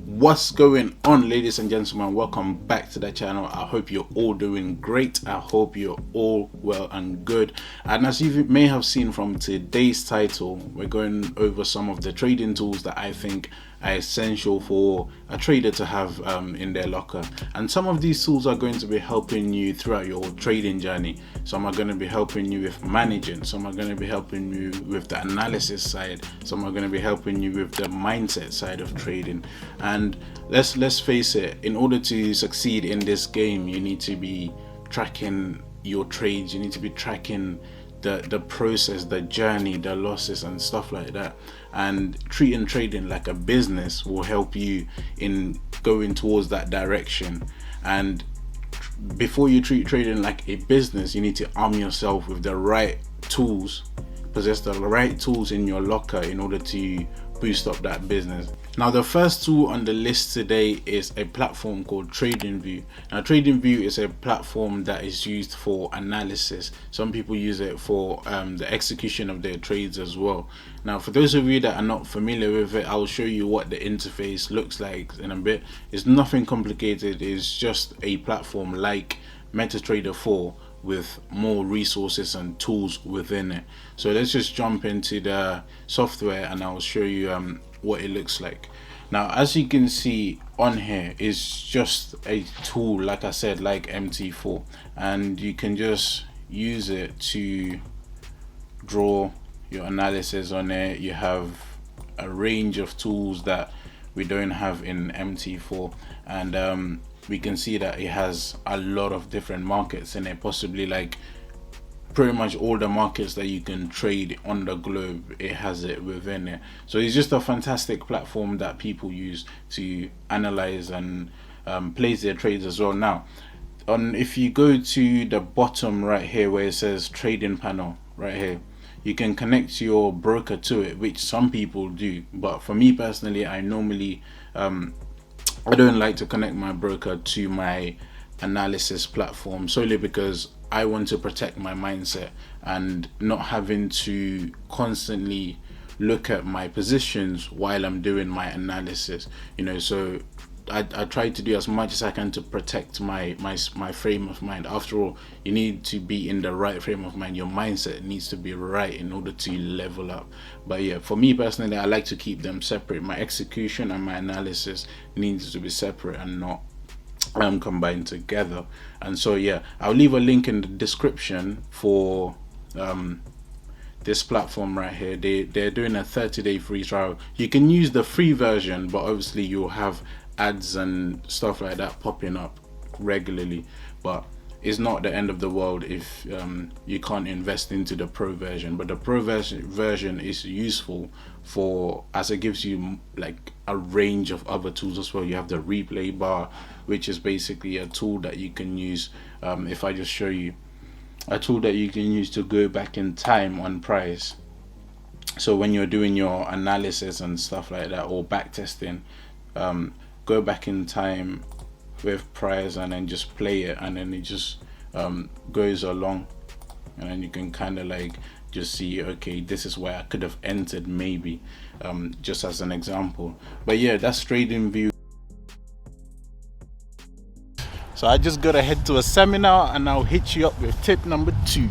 What's going on, ladies and gentlemen? Welcome back to the channel. I hope you're all doing great. I hope you're all well and good. And as you may have seen from today's title, we're going over some of the trading tools that I think are essential for a trader to have in their locker. And some of these tools are going to be helping you throughout your trading journey. Some are going to be helping you with managing, some are going to be helping you with the analysis side, some are going to be helping you with the mindset side of trading. And let's face it, in order to succeed in this game, you need to be tracking your trades, you need to be tracking the process, the journey, the losses and stuff like that. And treating trading like a business will help you in going towards that direction. And before you treat trading like a business, you need to arm yourself with the right tools, possess the right tools in your locker in order to boost up that business. Now, the first tool on the list today is a platform called Tradingview. Now, Tradingview is a platform that is used for analysis. Some people use it for the execution of their trades as well. Now, for those of you that are not familiar with it, I'll show you what the interface looks like in a bit. It's nothing complicated. It's just a platform like MetaTrader 4 with more resources and tools within it. So let's just jump into the software and I'll show you what it looks like. Now, as you can see on here, is just a tool, like I said, like MT4, and you can just use it to draw your analysis on it. You have a range of tools that we don't have in MT4, and we can see that it has a lot of different markets in it, possibly like pretty much all the markets that you can trade on the globe. It has it within it. So it's just a fantastic platform that people use to analyze and place their trades as well. Now, if you go to the bottom right here where it says trading panel right here, you can connect your broker to it, which some people do, but for me personally, I normally I don't like to connect my broker to my analysis platform, solely because I want to protect my mindset and not having to constantly look at my positions while I'm doing my analysis, so I try to do as much as I can to protect my frame of mind. After all, you need to be in the right frame of mind. Your mindset needs to be right in order to level up. But yeah, for me personally, I like to keep them separate. My execution and my analysis needs to be separate and not combined together. And so yeah, I'll leave a link in the description for this platform right here. They're doing a 30-day free trial. You can use the free version, but obviously you'll have ads and stuff like that popping up regularly, but it's not the end of the world if you can't invest into the pro version. But the pro version is useful for, as it gives you like a range of other tools as well. You have the replay bar, which is basically a tool that you can use, if I just show you, a tool that you can use to go back in time on price. So when you're doing your analysis and stuff like that, or back testing, go back in time with price and then just play it, and then it just goes along, and then you can kind of like just see, okay, this is where I could have entered maybe, just as an example. But yeah, that's Tradingview. So I just gotta head to a seminar and I'll hit you up with tip number 2.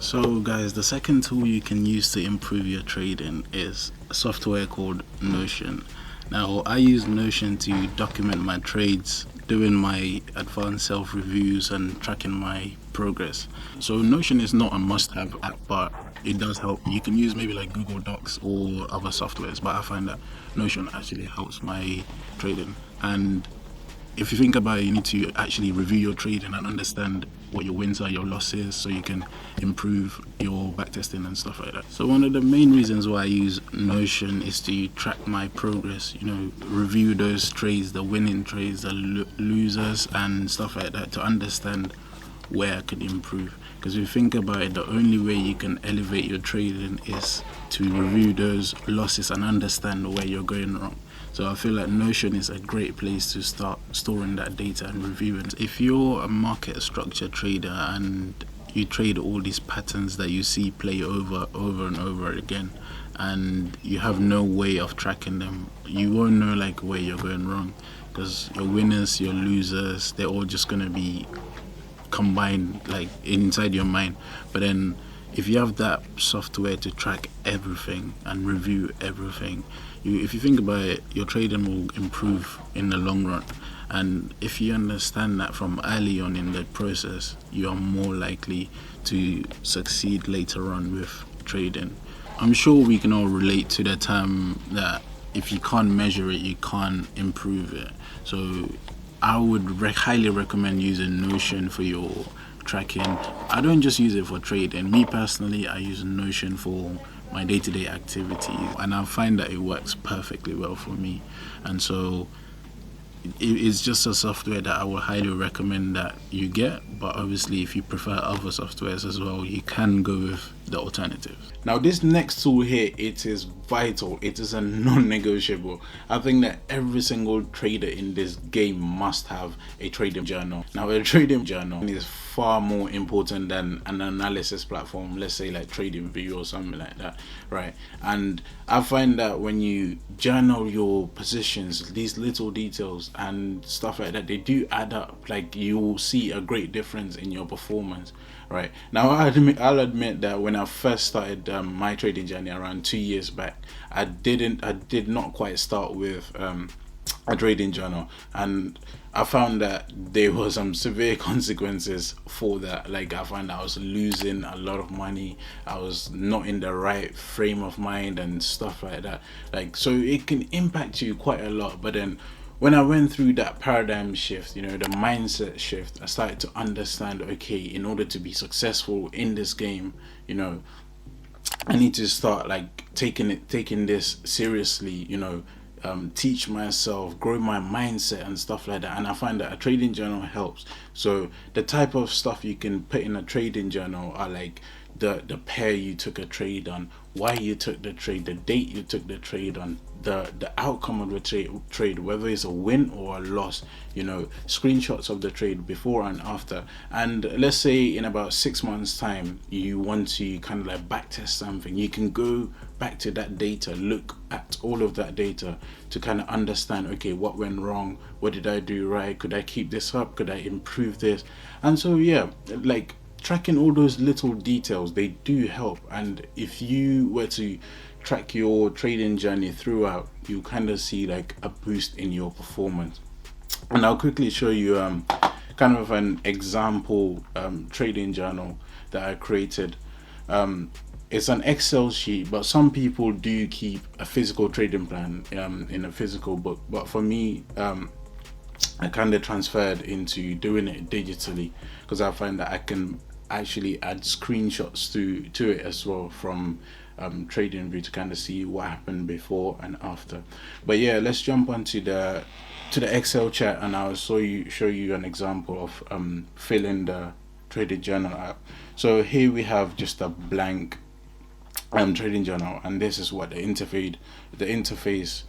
So guys, the second tool you can use to improve your trading is a software called Notion. Now, I use Notion to document my trades, doing my advanced self-reviews and tracking my progress. So Notion is not a must-have app, but it does help. You can use maybe like Google Docs or other softwares, but I find that Notion actually helps my trading. And if you think about it, you need to actually review your trading and understand what your wins are, your losses, so you can improve your backtesting and stuff like that. So one of the main reasons why I use Notion is to track my progress, review those trades, the winning trades, the losers and stuff like that, to understand where I could improve. Because if you think about it, the only way you can elevate your trading is to review those losses and understand where you're going wrong. So I feel like Notion is a great place to start storing that data and reviewing. If you're a market structure trader and you trade all these patterns that you see play over and over again, and you have no way of tracking them. You won't know like where you're going wrong, because your winners, your losers, they're all just gonna be combined like inside your mind. But then if you have that software to track everything and review everything, if you think about it, your trading will improve in the long run. And if you understand that from early on in the process, you are more likely to succeed later on with trading. I'm sure we can all relate to the term that if you can't measure it, you can't improve it. So I would highly recommend using Notion for your tracking. I don't just use it for trading. Me personally, I use Notion for my day-to-day activities, and I find that it works perfectly well for me. And so it's just a software that I would highly recommend that you get. But obviously, if you prefer other softwares as well, you can go with the alternatives. Now, this next tool here, it is vital. It is a non-negotiable. I think that every single trader in this game must have a trading journal. Now, a trading journal is far more important than an analysis platform, let's say like Tradingview or something like that, right? And I find that when you journal your positions, these little details and stuff like that, they do add up. Like, you will see a great difference in your performance, right? Now, I'll admit that when I first started my trading journey around 2 years back, I did not quite start with a trading journal, and I found that there were some severe consequences for that. Like, I found I was losing a lot of money, I was not in the right frame of mind and stuff like that. Like, so it can impact you quite a lot. But then when I went through that paradigm shift, the mindset shift, I started to understand, okay, in order to be successful in this game, I need to start like taking this seriously, teach myself, grow my mindset and stuff like that. And I find that a trading journal helps. So the type of stuff you can put in a trading journal are like the pair you took a trade on, why you took the trade, the date you took the trade on, the outcome of the trade, whether it's a win or a loss, screenshots of the trade before and after. And let's say in about 6 months time you want to kind of like backtest something, you can go back to that data, look at all of that data to kind of understand, okay, what went wrong, what did I do right, could I keep this up, could I improve this? And so yeah, like tracking all those little details, they do help. And if you were to track your trading journey throughout, you kind of see like a boost in your performance. And I'll quickly show you kind of an example trading journal that I created. It's an Excel sheet, but some people do keep a physical trading plan in a physical book. But for me, I kind of transferred into doing it digitally, because I find that I can actually add screenshots to it as well from Tradingview to kind of see what happened before and after. But yeah, let's jump onto the Excel chat, and I'll show you an example of filling the trading journal out. So here we have just a blank trading journal, and this is what the interface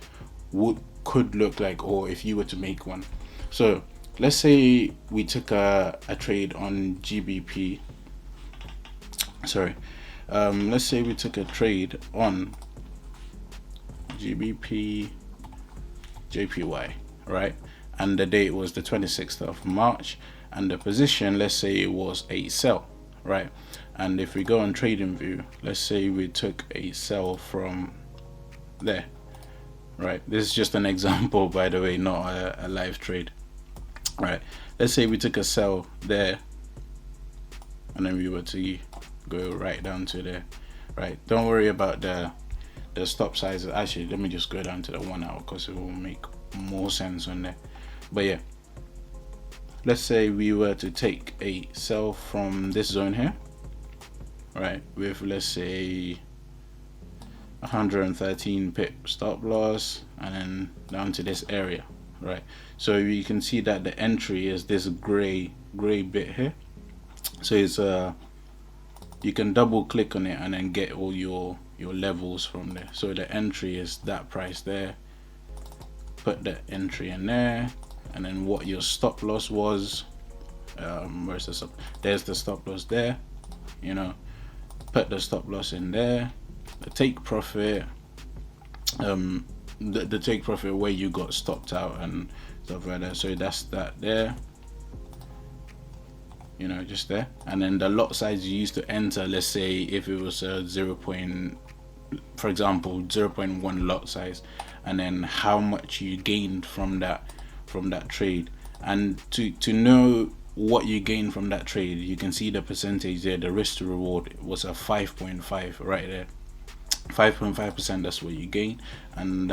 could look like, or if you were to make one. So let's say we took a trade on GBP. Let's say we took a trade on GBP JPY, right? And the date was the 26th of March, and the position, let's say it was a sell, right? And if we go on Tradingview, let's say we took a sell from there, right? This is just an example, by the way, not a live trade, right? Let's say we took a sell there, and then we were to go right down to there, right? Don't worry about the stop sizes. Actually, let me just go down to the 1 hour, because it will make more sense on there. But yeah, let's say we were to take a sell from this zone here, right, with let's say 113 pip stop loss, and then down to this area, right? So you can see that the entry is this gray bit here. So it's you can double click on it and then get all your levels from there. So the entry is that price there, put the entry in there, and then what your stop loss was, where's the stop? There's the stop loss there, you know, put the stop loss in there, the take profit, the take profit where you got stopped out and stuff like that. So that's that there, you know, just there. And then the lot size you used to enter, let's say if it was a for example 0.1 lot size, and then how much you gained from that trade. And to know what you gain from that trade, you can see the percentage there. The risk to reward was a 5.5 right there, 5.5%. That's what you gain, and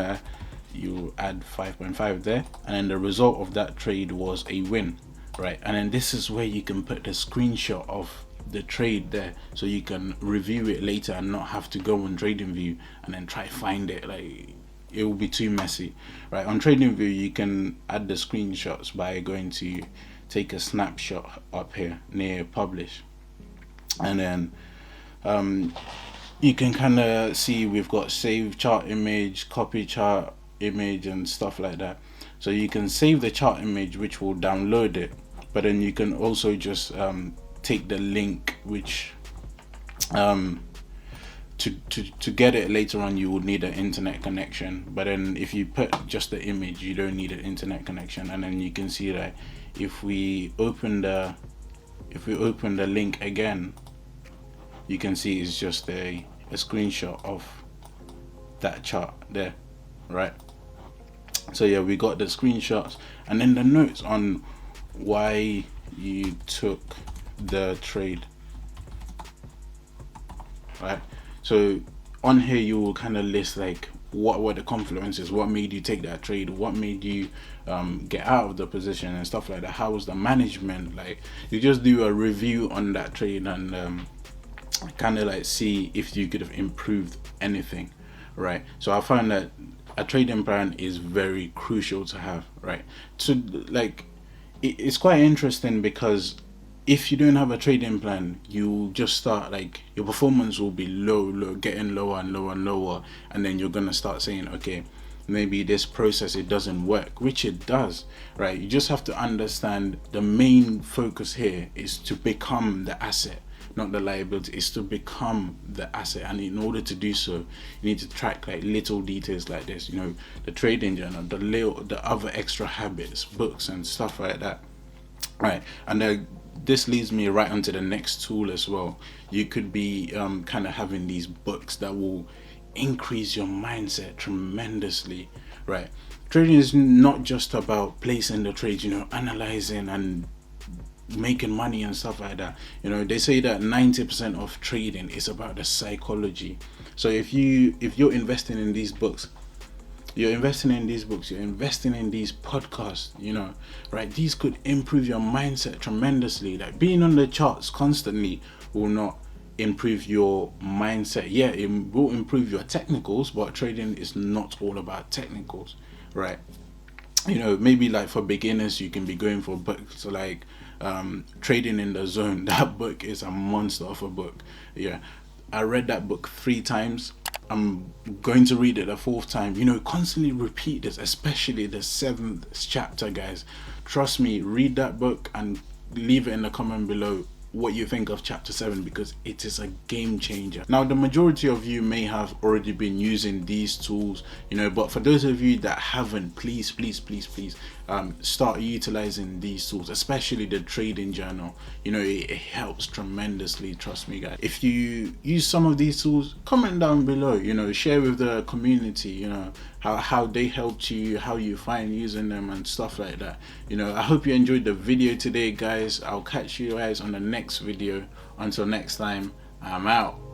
you add 5.5 there, and then the result of that trade was a win, right? And then this is where you can put the screenshot of the trade there, so you can review it later and not have to go on Tradingview and then try find it. Like, it will be too messy, right? On Tradingview you can add the screenshots by going to take a snapshot up here near publish, and then you can kind of see we've got save chart image, copy chart image, and stuff like that. So you can save the chart image, which will download it, but then you can also just take the link, which to get it later on you would need an internet connection. But then if you put just the image, you don't need an internet connection. And then you can see that if we open the link again, you can see it's just a screenshot of that chart there, right? So yeah, we got the screenshots and then the notes on why you took the trade, right? So on here you will kind of list like what were the confluences, what made you take that trade, what made you get out of the position and stuff like that. How was the management? Like, you just do a review on that trade and kind of like see if you could have improved anything, right? So I find that a trading plan is very crucial to have, right? So like it's quite interesting, because if you don't have a trading plan, you just start, like, your performance will be low, getting lower and lower and lower, and then you're gonna start saying, okay, maybe this process, it doesn't work, which it does, right? You just have to understand the main focus here is to become the asset, not the liability. Is to become the asset, and in order to do so, you need to track like little details like this, you know, the trading journal, the other extra habits, books and stuff like that, right? And this leads me right onto the next tool as well. You could be kind of having these books that will increase your mindset tremendously, right? Trading is not just about placing the trades, you know, analyzing and making money and stuff like that. You know, they say that 90% of trading is about the psychology. So if you're investing in these books, you're investing in these podcasts, you know, right? These could improve your mindset tremendously. Like, being on the charts constantly will not improve your mindset. Yeah, it will improve your technicals, but trading is not all about technicals, right? You know, maybe like for beginners, you can be going for books like Trading in the Zone. That book is a monster of a book. Yeah, I read that book 3 times. I'm going to read it a 4th time. You know, constantly repeat this, especially the 7th chapter, guys. Trust me, read that book and leave it in the comment below what you think of chapter 7, because it is a game changer. Now, the majority of you may have already been using these tools, you know, but for those of you that haven't, please start utilizing these tools, especially the trading journal. You know, it helps tremendously, trust me, guys. If you use some of these tools, comment down below, you know, share with the community, you know, how they helped you, how you find using them and stuff like that. You know, I hope you enjoyed the video today, guys. I'll catch you guys on the next video. Until next time, I'm out.